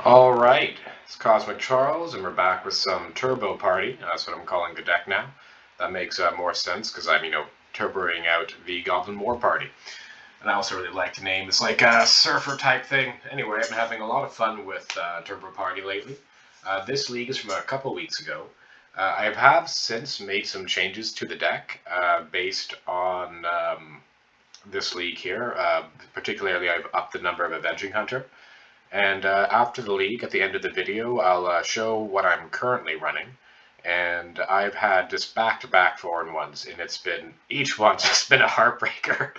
Alright, it's Cosmic Charles, and we're back with some Turbo Party. That's what I'm calling the deck now. That makes more sense because I'm, turboing out the Goblin War Party. And I also really like the name. It's like a surfer type thing. Anyway, I've been having a lot of fun with Turbo Party lately. This league is from a couple weeks ago. I have since made some changes to the deck based on this league here. Particularly, I've upped the number of Avenging Hunter. And after the league, at the end of the video, I'll show what I'm currently running. And I've had just back-to-back 4-1s, and each one's just been a heartbreaker.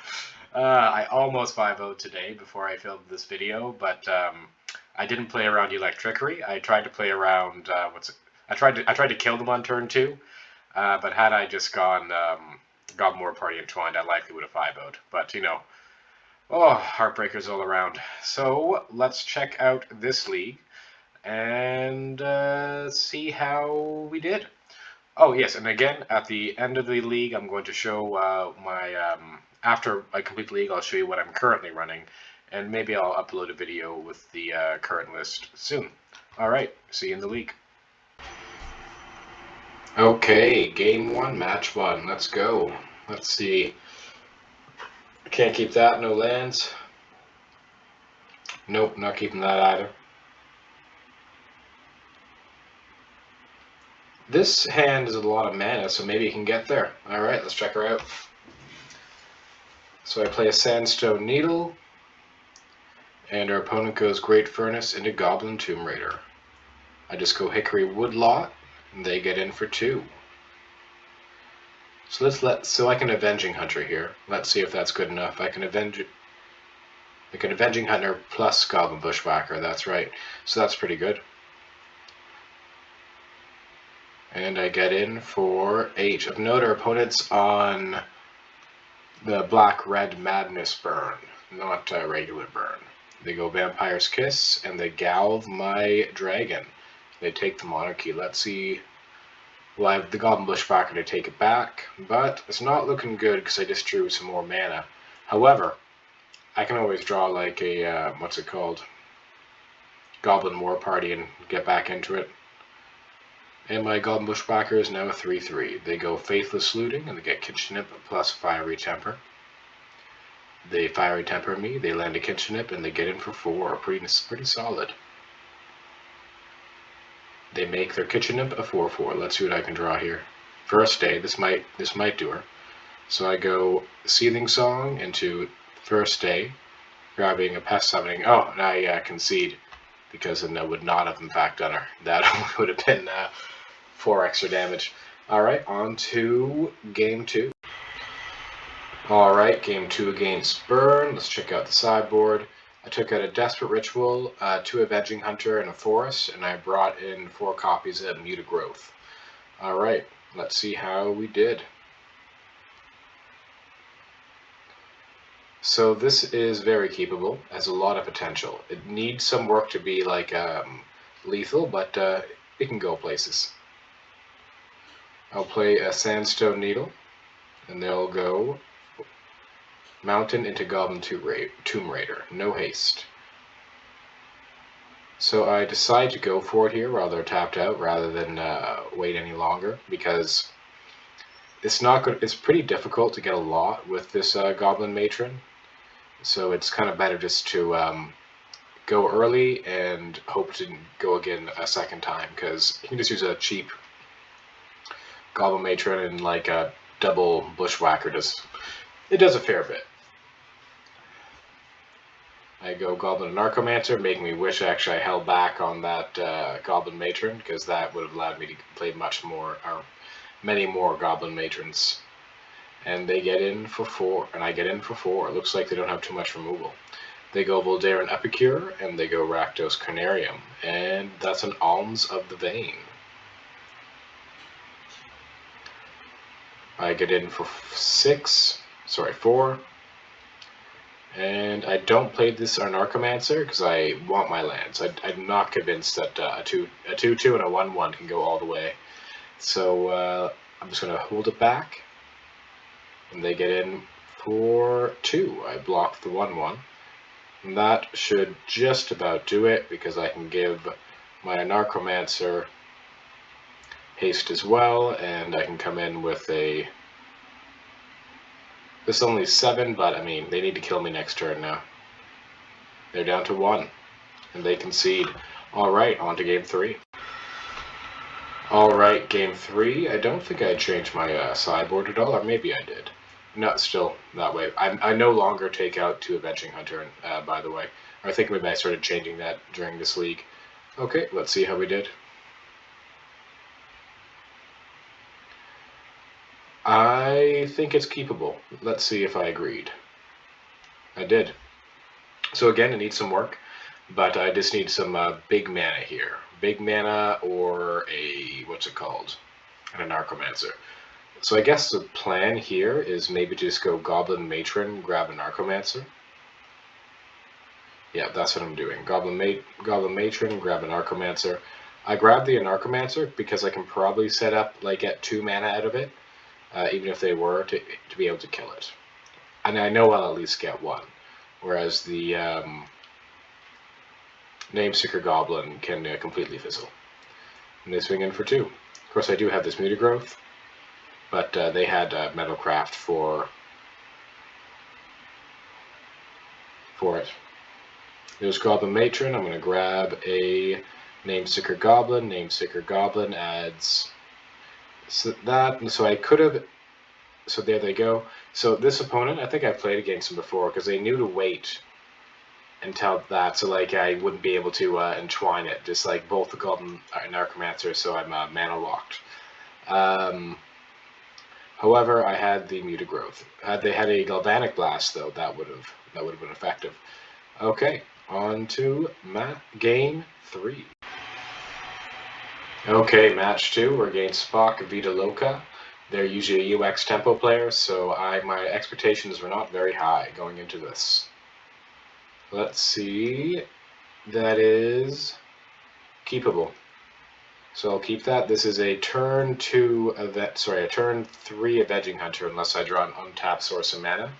I almost 5-0'd today before I filmed this video, but I didn't play around Electrickery. I tried to play around, I tried to kill them on turn 2, but had I just gone more Party Entwined, I likely would have 5-0'd. But, oh, heartbreakers all around. So let's check out this league and see how we did. Oh yes, and again, at the end of the league, I'm going to show after I complete the league, I'll show you what I'm currently running, and maybe I'll upload a video with the current list soon. All right, see you in the league. Okay, game 1, match 1. Let's go. Let's see. I can't keep that. No lands. Nope, not keeping that either. This hand is a lot of mana, so maybe you can get there. Alright, let's check her out. So I play a Sandstone Needle, and our opponent goes Great Furnace into Goblin Tomb Raider. I just go Hickory Woodlot, and they get in for 2. So I can Avenging Hunter here. Let's see if that's good enough. I can Avenging Hunter plus Goblin Bushwhacker, that's right. So that's pretty good. And I get in for 8. Of note, our opponent's on the Black-Red Madness burn, not a regular burn. They go Vampire's Kiss, and they Galve my Dragon. They take the Monarchy. Let's see. Well, I have the Goblin Bushwhacker to take it back, but it's not looking good because I just drew some more mana. However, I can always draw like a, what's it called? Goblin War Party and get back into it. And my Goblin Bushwhacker is now a 3/3. They go Faithless Looting, and they get Kitchenip plus Fiery Temper. They Fiery Temper me, they land a Kitchenip, and they get in for 4. Pretty solid. They make their Kitchenip a 4/4. Let's see what I can draw here. First Day, this might do her. So I go Seething Song into First Day, grabbing a Pest Summoning. Oh, and I concede, because then that would not have in fact done her. That would have been 4 extra damage. Alright, on to game 2. Alright, game 2 against Burn. Let's check out the sideboard. I took out a Desperate Ritual, 2 Avenging Hunter, and a Forest, and I brought in 4 copies of Mutagrowth. Alright, let's see how we did. So this is very keepable, has a lot of potential. It needs some work to be like lethal, but it can go places. I'll play a Sandstone Needle, and they'll go Mountain into Goblin Tomb Raider. No haste. So I decide to go for it here while they're tapped out, rather than wait any longer, because it's not good. It's pretty difficult to get a lot with this Goblin Matron, so it's kind of better just to go early and hope to go again a second time, because you can just use a cheap Goblin Matron, and like a double Bushwhacker does a fair bit. I go Goblin Narcomancer, making me wish actually I held back on that Goblin Matron, because that would have allowed me to play many more Goblin Matrons. And they get in for 4, and I get in for 4. It looks like they don't have too much removal. They go Voldaren Epicure, and they go Rakdos Carnarium, and that's an Alms of the Vein. I get in for 4. And I don't play this Narcomancer because I want my lands. I'm not convinced that a 2/2 and a 1/1 can go all the way. So I'm just going to hold it back. And they get in for 2. I block the 1/1. And that should just about do it, because I can give my Anarchomancer haste as well, and I can come in with a... This is only 7, but I mean, they need to kill me next turn now. They're down to 1, and they concede. Alright, on to game 3. Alright, game 3. I don't think I changed my sideboard at all, or maybe I did. No, still that way. I no longer take out 2 Avenging Hunter, by the way. I think maybe I started changing that during this league. Okay, let's see how we did. I think it's keepable. Let's see if I agreed. I did. So again, it needs some work, but I just need some big mana here. Big mana or a, what's it called? An Anarchomancer. So I guess the plan here is maybe just go Goblin Matron, grab a Anarchomancer. Yeah, that's what I'm doing. Goblin Matron, grab an Anarchomancer. I grabbed the Anarchomancer because I can probably set up, like, get 2 mana out of it, even if they were to be able to kill it. And I know I'll at least get 1, whereas the Nameseeker Goblin can completely fizzle. And they swing in for 2. Of course, I do have this Mutagrowth, but they had Metalcraft for it. There's Goblin Matron. I'm going to grab a Nameseeker Goblin. Nameseeker Goblin adds that, and so I could have... So there they go. So this opponent, I think I played against him before, because they knew to wait until that, so like I wouldn't be able to entwine it, just like both the Goblin and Archomancer, so I'm mana locked. However, I had the Mutagrowth. Had they had a Galvanic Blast, though, that would have been effective. Okay, on to game 3. Okay, match 2. We're against Spock Vita Loca. They're usually a UX tempo player, so my expectations were not very high going into this. Let's see. That is keepable. So I'll keep that. This is a turn 2 a turn 3 Avenging Hunter, unless I draw an untapped source of mana,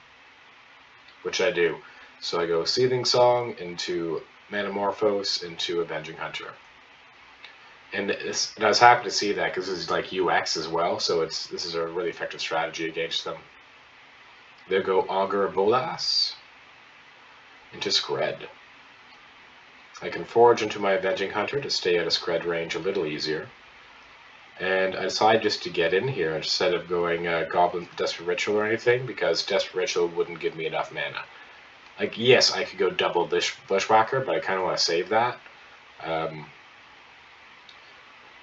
which I do. So I go Seething Song into Manamorphose into Avenging Hunter. And I was happy to see that, because this is like UX as well, so this is a really effective strategy against them. They'll go Augur Bolas into Skred. I can forge into my Avenging Hunter to stay out of Skred range a little easier. And I decide just to get in here instead of going Goblin Desperate Ritual or anything, because Desperate Ritual wouldn't give me enough mana. Like, yes, I could go double Bushwhacker, but I kind of want to save that.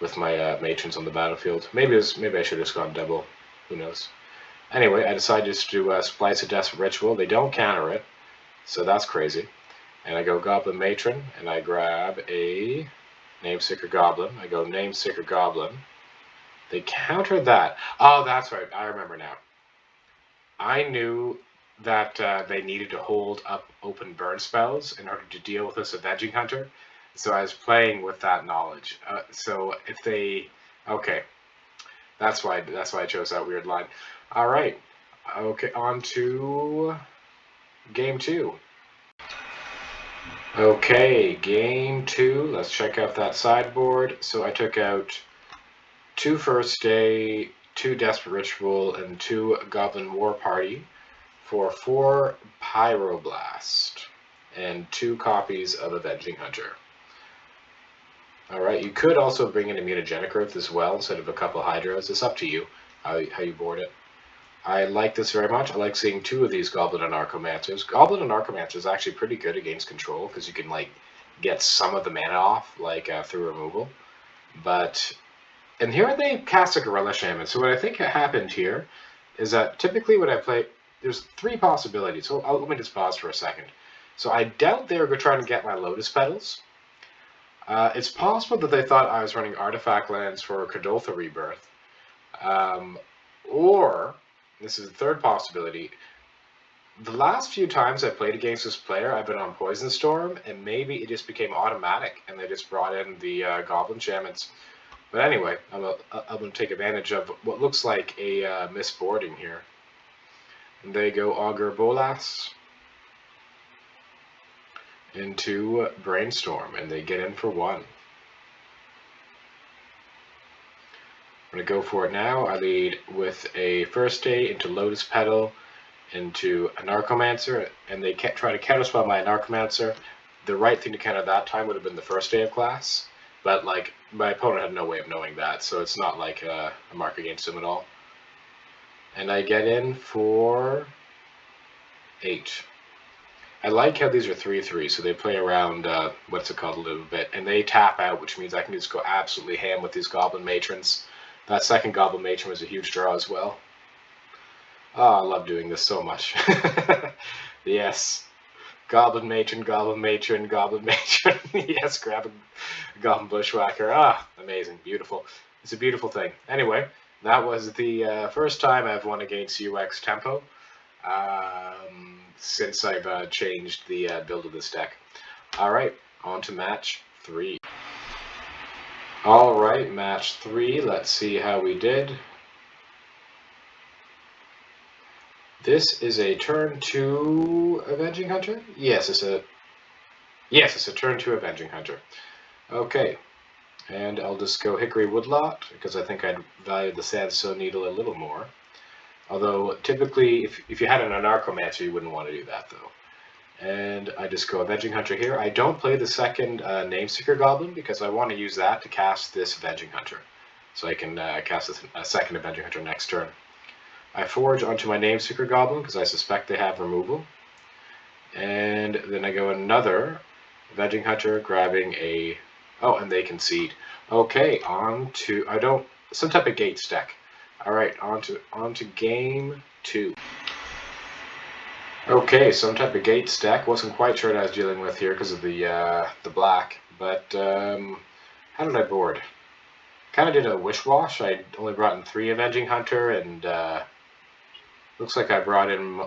With my matrons on the battlefield. Maybe I should have just gone double. Who knows? Anyway, I decided just to splice a Desperate Ritual. They don't counter it, so that's crazy. And I go Goblin Matron, and I grab a Nameseeker Goblin. I go Nameseeker Goblin. They countered that. Oh, that's right. I remember now. I knew that they needed to hold up open burn spells in order to deal with this Avenging Hunter. So I was playing with that knowledge. So if they... Okay. That's why I chose that weird line. All right. Okay, on to game 2. Okay, game 2. Let's check out that sideboard. So I took out 2 First Day, 2 Desperate Ritual, and 2 Goblin War Party for 4 Pyroblast and 2 copies of Avenging Hunter. Alright, you could also bring in a Mutagenic Growth as well instead of a couple Hydras. It's up to you how you board it. I like this very much. I like seeing 2 of these Goblin and Archomancers. Goblin and Archomancer is actually pretty good against control, because you can like get some of the mana off, like through removal. But, and here they cast a Gorilla Shaman. So what I think happened here is that typically when I play, there's 3 possibilities. So let me just pause for a second. So I doubt they were trying to get my Lotus Petals. It's possible that they thought I was running Artifact Lands for Kadoltha Rebirth. Or, this is the 3rd possibility, the last few times I played against this player, I've been on Poison Storm, and maybe it just became automatic, and they just brought in the Goblin Shamans. But anyway, I'm going to take advantage of what looks like a misboarding here. And they go Augur Bolas. into Brainstorm, and they get in for 1. I'm going to go for it now. I lead with a First Day into Lotus Petal, into a Narcomancer, and they try to counterspell my Narcomancer. The right thing to counter that time would have been the First Day of class, but like my opponent had no way of knowing that, so it's not like a mark against him at all. And I get in for 8. I like how these are 3/3, so they play around, what's it called, a little bit, and they tap out, which means I can just go absolutely ham with these Goblin Matrons. That second Goblin Matron was a huge draw as well. Oh, I love doing this so much. Yes. Goblin Matron, Goblin Matron, Goblin Matron. Yes, grab a Goblin Bushwhacker. Ah, amazing, beautiful. It's a beautiful thing. Anyway, that was the first time I've won against UX Tempo since I've changed the build of this deck. Alright, on to match 3. Alright, match 3. Let's see how we did. This is a turn 2 Avenging Hunter? Yes, it's a turn 2 Avenging Hunter. Okay, and I'll just go Hickory Woodlot, because I think I'd value the Sandstone Needle a little more. Although, typically, if you had an Anarchomancer, you wouldn't want to do that, though. And I just go Avenging Hunter here. I don't play the second Nameseeker Goblin, because I want to use that to cast this Avenging Hunter. So I can cast a second Avenging Hunter next turn. I forge onto my Nameseeker Goblin, because I suspect they have removal. And then I go another Avenging Hunter, grabbing a... Oh, and they concede. Okay, on to... Some type of Gates deck. Alright, on to game 2. Okay, some type of Gates deck. Wasn't quite sure what I was dealing with here because of the black. But, how did I board? Kind of did a wish-wash. I only brought in 3 Avenging Hunter, and looks like I brought in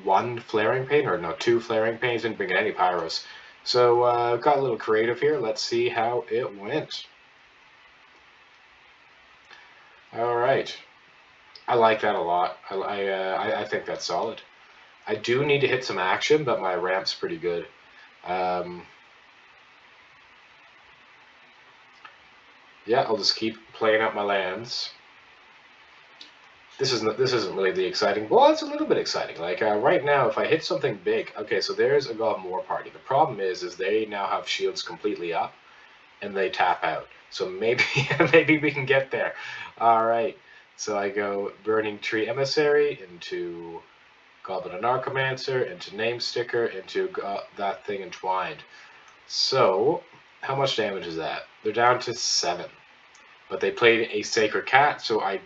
1 Flaring Pain, or no, 2 Flaring Pains, didn't bring in any Pyros. So, got a little creative here. Let's see how it went. Alright. I like that a lot. I think that's solid. I do need to hit some action, but my ramp's pretty good. Yeah, I'll just keep playing out my lands. This isn't really the exciting. Well, it's a little bit exciting. Like right now, if I hit something big, okay. So there's a Goblin War Party. The problem is they now have shields completely up, and they tap out. So maybe maybe we can get there. All right. So I go Burning Tree Emissary into Goblin Anarchomancer, into Name Sticker, into that thing Entwined. So how much damage is that? They're down to 7. But they played a Sacred Cat, so I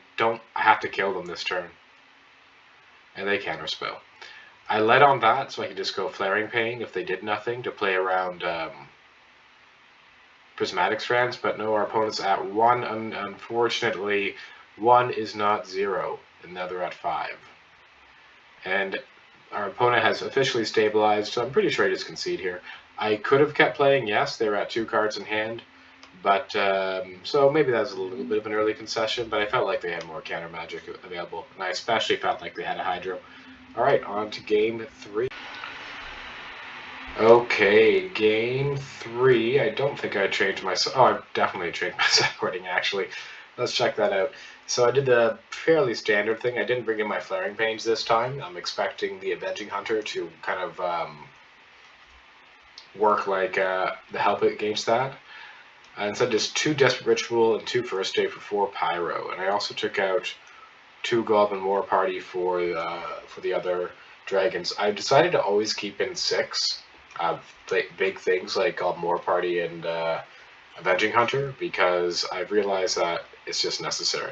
have to kill them this turn. And they counterspell. I led on that, so I could just go Flaring Pain if they did nothing to play around Prismatic Strands, but no, our opponent's at 1. Unfortunately, 1 is not 0, and now they're at 5. And our opponent has officially stabilized, so I'm pretty sure I just concede here. I could have kept playing, yes, they were at 2 cards in hand. But, so maybe that was a little bit of an early concession, but I felt like they had more counter magic available, and I especially felt like they had a Hydro. Alright, on to game 3. Okay, game 3. I don't think I changed my... Oh, I definitely changed my sideboarding, actually. Let's check that out. So I did the fairly standard thing. I didn't bring in my Flaring Pains this time. I'm expecting the Avenging Hunter to kind of work like the help against that. Instead, just 2 Desperate Ritual and 2 First Day for 4 Pyro. And I also took out 2 Goblin War Party for the other dragons. I decided to always keep in 6 big things like Goblin War Party and Avenging Hunter, because I've realized that it's just necessary.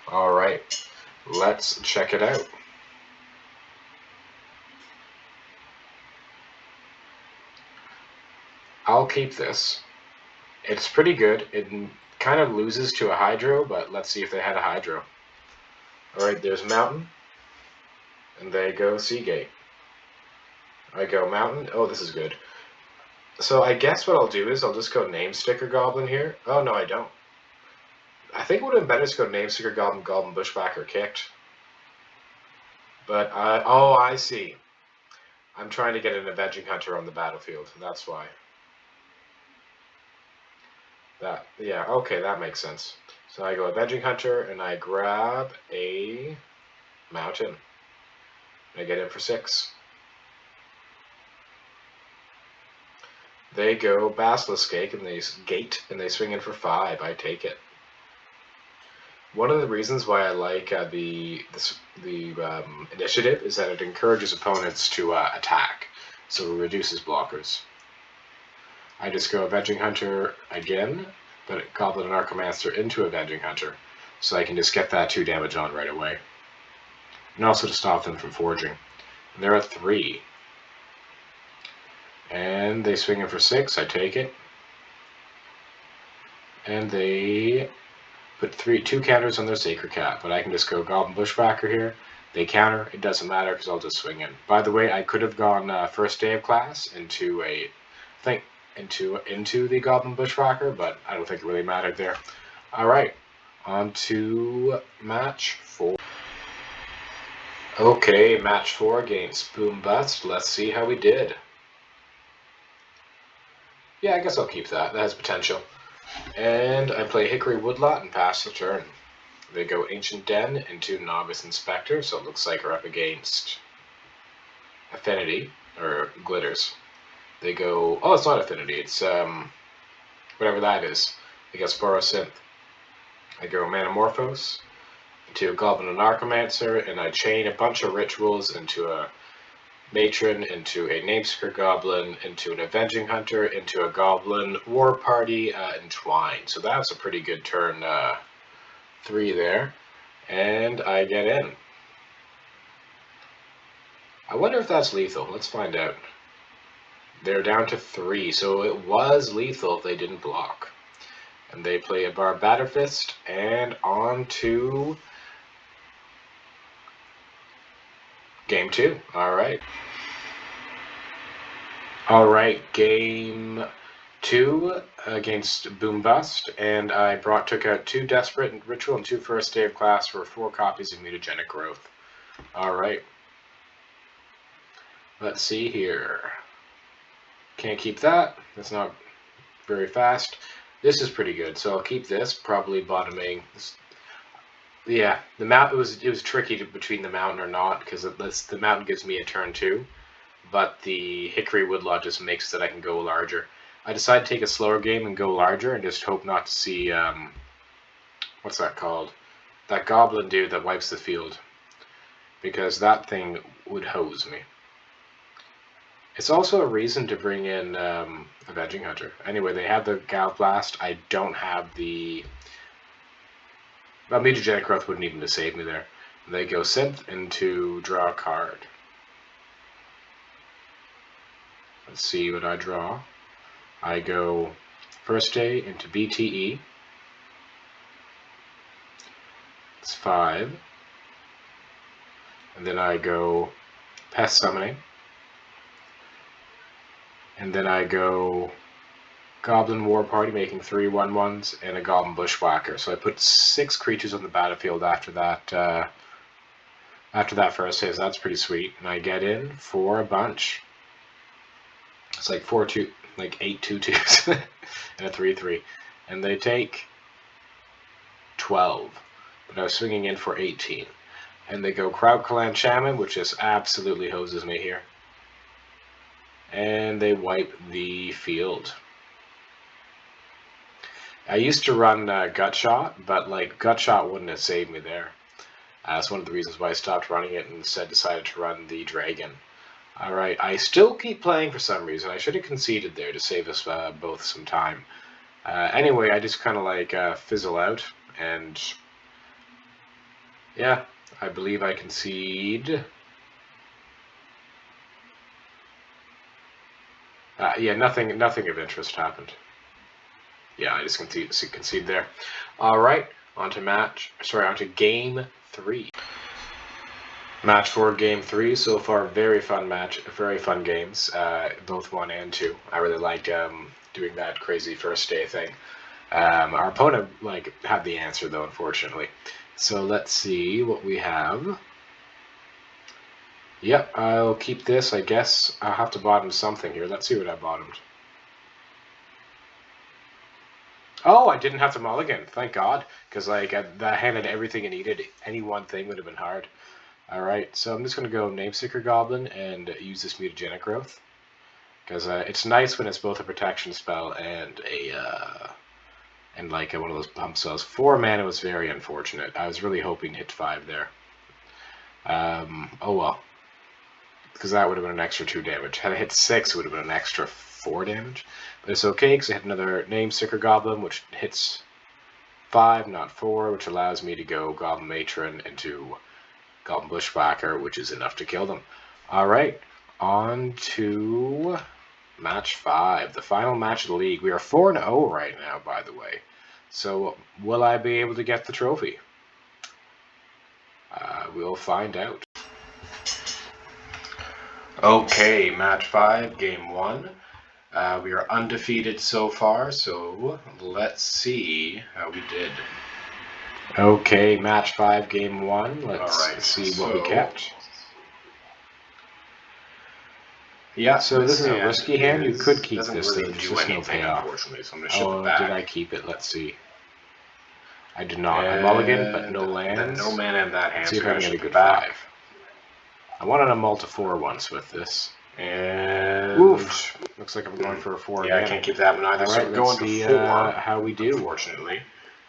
Alright, let's check it out. I'll keep this. It's pretty good. It kind of loses to a Hydro, but let's see if they had a Hydro. Alright, there's Mountain. And they go Seagate. I go Mountain. Oh, this is good. So I guess what I'll do is I'll just go Name Sticker Goblin here. Oh, no, I don't. I think it would have been better to go Name Sticker Goblin, Goblin Bushwhacker kicked. But, oh, I see. I'm trying to get an Avenging Hunter on the battlefield. That's why. Yeah, okay, that makes sense. So I go Avenging Hunter, and I grab a Mountain. I get in for 6. They go Basilisk Gate, and they swing in for 5. I take it. One of the reasons why I like the initiative is that it encourages opponents to attack, so it reduces blockers. I just go Avenging Hunter again, but Goblin and Archomancer into Avenging Hunter, so I can just get that 2 damage on right away. And also to stop them from forging. And they're at 3. And they swing in for 6, I take it. And they put 2 counters on their Sacred Cat, but I can just go Goblin Bushwhacker here. They counter, it doesn't matter because I'll just swing in. By the way, I could have gone first day of class into the Goblin Bushwhacker, but I don't think it really mattered there. Alright, on to match 4. Okay, match 4 against Boom Bust. Let's see how we did. Yeah, I guess I'll keep that. That has potential. And I play Hickory Woodlot and pass the turn. They go Ancient Den into Novice Inspector, so it looks like we're up against Affinity, or Glitters. They go, oh, it's not Affinity, it's whatever that is. They got Sporosynth. I go Manamorphose into Goblin and Archomancer, and I chain a bunch of rituals into a Matron, into a Namesacre Goblin, into an Avenging Hunter, into a Goblin War Party, Entwine. So that's a pretty good turn 3 there. And I get in. I wonder if that's lethal. Let's find out. They're down to 3, so it was lethal if they didn't block. And they play a Barbatterfist, and on to game 2. Alright. Alright, game 2 against Boom Bust, and I took out 2 Desperate Ritual and 2 First Day of Class for 4 copies of Mutagenic Growth. Alright. Let's see here. Can't keep that. That's not very fast. This is pretty good, so I'll keep this, probably bottoming. Yeah, the mount, it was tricky between the mountain or not, because the mountain gives me a turn 2, but the Hickory Woodlot just makes that I can go larger. I decided to take a slower game and go larger and just hope not to see, what's that called? That goblin dude that wipes the field, because that thing would hose me. It's also a reason to bring in Avenging Hunter. Anyway, they have the Galv Blast. I don't have the... Well, Mutagenic Growth wouldn't even have saved me there. They go Synth into draw a card. Let's see what I draw. I go First Day into BTE. It's 5. And then I go Pest Summoning. And then I go Goblin War Party, making 3 1/1s, and a Goblin Bushwhacker. So I put 6 creatures on the battlefield after that first phase. That's pretty sweet. And I get in for a bunch. It's like 8 2/2s and a 3/3. And they take 12. But I was swinging in for 18. And they go Kraut Kalan Shaman, which just absolutely hoses me here. And they wipe the field. I used to run Gut Shot, but Gut Shot wouldn't have saved me there. That's one of the reasons why I stopped running it and instead decided to run the Dragon. Alright, I still keep playing for some reason. I should have conceded there to save us both some time. Anyway, I just kind of fizzle out, and yeah, I believe I concede. Yeah, nothing of interest happened. Yeah, I just concede there. Alright, on to game 3. Match 4, game 3. So far, very fun match, very fun games, both 1 and 2. I really liked doing that crazy first day thing. Our opponent had the answer though, unfortunately. So let's see what we have. Yep, I'll keep this. I guess I'll have to bottom something here. Let's see what I bottomed. Oh, I didn't have to mulligan. Thank God. Because, like, that hand had everything it needed. Any one thing would have been hard. Alright, so I'm just going to go Nameseeker Goblin and use this Mutagenic Growth. Because it's nice when it's both a protection spell and one of those pump spells. 4 mana was very unfortunate. I was really hoping to hit 5 there. Oh well. Because that would have been an extra 2 damage. Had I hit 6, it would have been an extra 4 damage. But it's okay, because I hit another Nameseeker Goblin, which hits 5, not 4, which allows me to go Goblin Matron into Goblin Bushwhacker, which is enough to kill them. Alright, on to match 5, the final match of the league. We are 4-0 right now, by the way. So, will I be able to get the trophy? We'll find out. Okay, match 5, game 1. We are undefeated so far, so let's see how we did. Okay, match 5, game 1. Let's see what we kept. Yeah, so this is a risky hand. You could keep this, really there's just no payoff. Unfortunately, so I'm going to ship it back. Did I keep it? Let's see. I did not. I mulligan, but no lands. No mana in that hand. See if I can get a good 5. I wanted a multi-4 once with this. And oof, looks like I'm going for a 4 again. I can't keep that one either. So we're going to 4. How we do, unfortunately.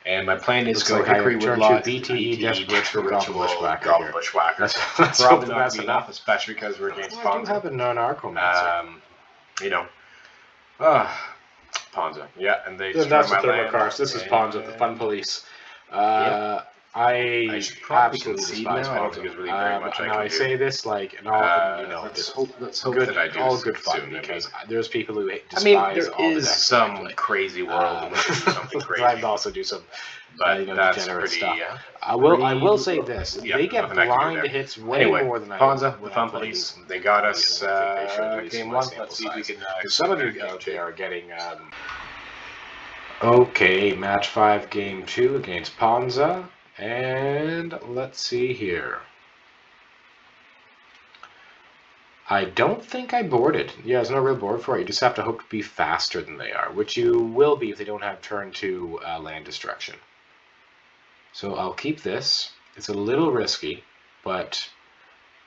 And my plan is to go Hickory Woodlot, BTE, Desperate Ritual, Goblin Bushwhacker. That's probably not enough, especially because we're against Ponza. I do have a non-Arcomancer. Ponza. Yeah, and they destroy my land. This is Ponza, the fun police. I should probably concede now. I don't think there's really very much I can do. I say this like, and all, let's hope that I do all good fun, because there's people who despise all the decks. There is some crazy world in which you do something crazy. I'd also do some, that's pretty stuff. I will say this: they get blind hits way more than I do. Ponza, the fun police, they got us game 1. Let's see if we can. Some of you out there are getting. Okay, match 5, game 2 against Ponza. And let's see here. I don't think I boarded. Yeah, there's no real board for it. You just have to hope to be faster than they are, which you will be if they don't have turn 2 land destruction. So I'll keep this. It's a little risky, but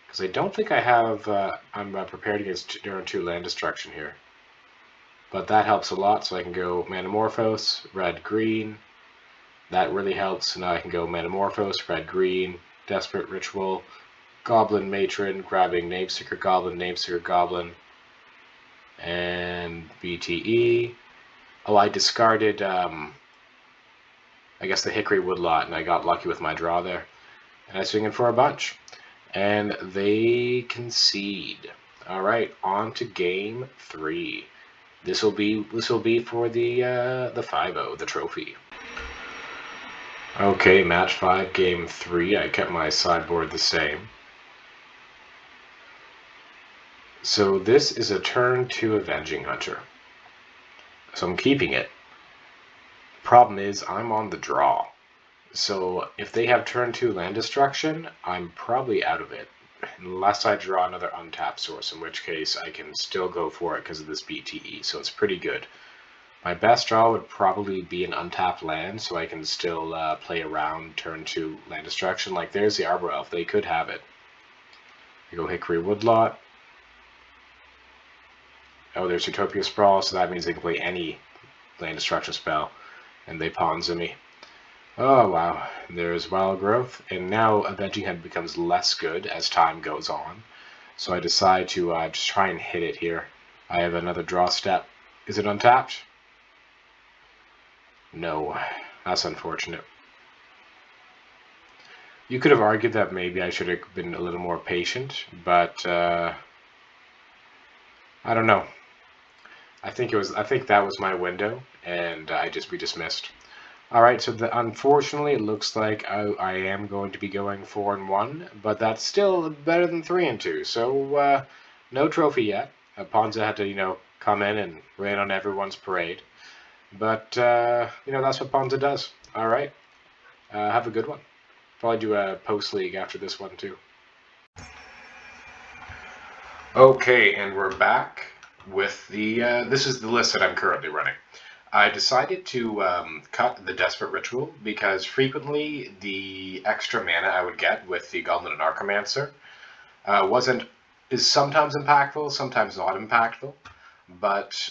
because I don't think I have, I'm prepared against turn 2 land destruction here. But that helps a lot, so I can go Manamorphose, red-green. That really helps. So now I can go Manamorphose, red-green, Desperate Ritual, Goblin Matron, grabbing Nameseeker Goblin, and BTE. Oh, I discarded, I guess the Hickory Woodlot, and I got lucky with my draw there. And I swing in for a bunch. And they concede. Alright, on to game 3. This will be for the 5-0, the trophy. Okay, match 5, game 3. I kept my sideboard the same. So this is a turn 2 Avenging Hunter. So I'm keeping it. Problem is, I'm on the draw. So if they have turn 2 land destruction, I'm probably out of it. Unless I draw another untapped source, in which case I can still go for it because of this BTE, so it's pretty good. My best draw would probably be an untapped land, so I can still play around turn 2 land destruction. Like, there's the Arbor Elf. They could have it. I go Hickory Woodlot. Oh, there's Utopia Sprawl, so that means they can play any land destruction spell. And they Ponza me. Oh, wow. There's Wild Growth. And now Avenging Head becomes less good as time goes on. So I decide to just try and hit it here. I have another draw step. Is it untapped? No. That's unfortunate. You could have argued that maybe I should have been a little more patient, but I don't know. I think that was my window, and we just missed. Alright, so unfortunately it looks like I am going to be going 4-1, but that's still better than 3-2, so no trophy yet. Ponza had to, come in and rain on everyone's parade. But, that's what Ponza does. Alright, have a good one. Probably do a post-league after this one, too. Okay, and we're back with the, this is the list that I'm currently running. I decided to cut the Desperate Ritual because frequently the extra mana I would get with the Goblet and Archomancer wasn't, is sometimes impactful, sometimes not impactful, but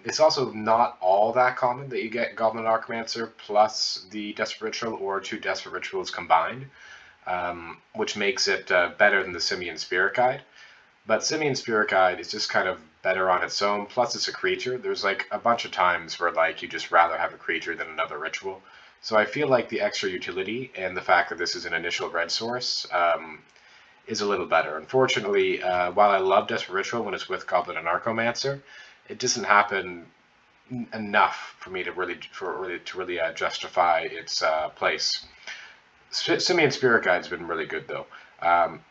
it's also not all that common that you get Goblin and Archomancer plus the Desperate Ritual or two Desperate Rituals combined, which makes it better than the Simian Spirit Guide. But Simian Spirit Guide is just kind of better on its own. Plus, it's a creature. There's like a bunch of times where like you just rather have a creature than another ritual. So I feel like the extra utility and the fact that this is an initial red source is a little better. Unfortunately, while I love Desperate Ritual when it's with Goblin and Archomancer, it doesn't happen enough for me to really justify its place. Simian Spirit Guide's been really good though,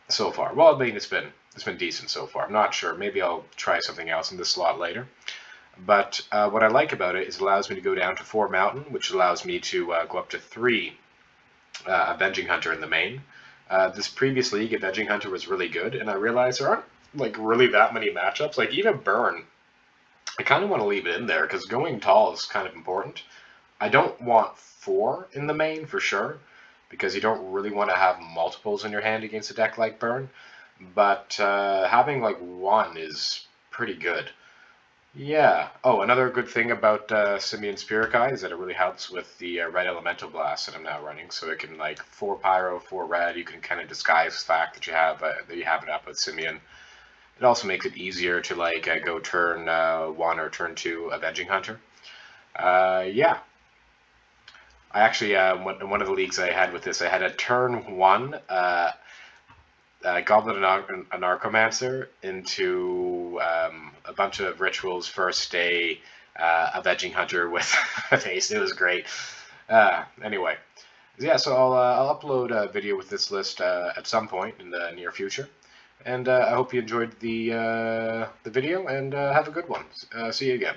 so far. Well, I mean, it's been decent so far. I'm not sure. Maybe I'll try something else in this slot later. But what I like about it is it allows me to go down to 4 Mountain, which allows me to go up to 3 Avenging Hunter in the main. This previous league, Avenging Hunter was really good, and I realized there aren't like really that many matchups. Like even Burn, I kind of want to leave it in there because going tall is kind of important. I don't want 4 in the main for sure, because you don't really want to have multiples in your hand against a deck like Burn. But having like 1 is pretty good. Yeah. Oh, another good thing about Simian Spirit Guide is that it really helps with the Red Elemental Blast that I'm now running. So it can like 4 Pyro, 4 Red. You can kind of disguise the fact that you have it up with Simian. It also makes it easier to like go turn 1 or turn 2 Avenging Hunter. Yeah. I actually, in one of the leagues I had with this, I had a turn 1 Goblin and Anarchomancer into a bunch of rituals, first day Avenging Hunter with Haste. It was great. Anyway, yeah, so I'll upload a video with this list at some point in the near future. And I hope you enjoyed the video, and have a good one. See you again.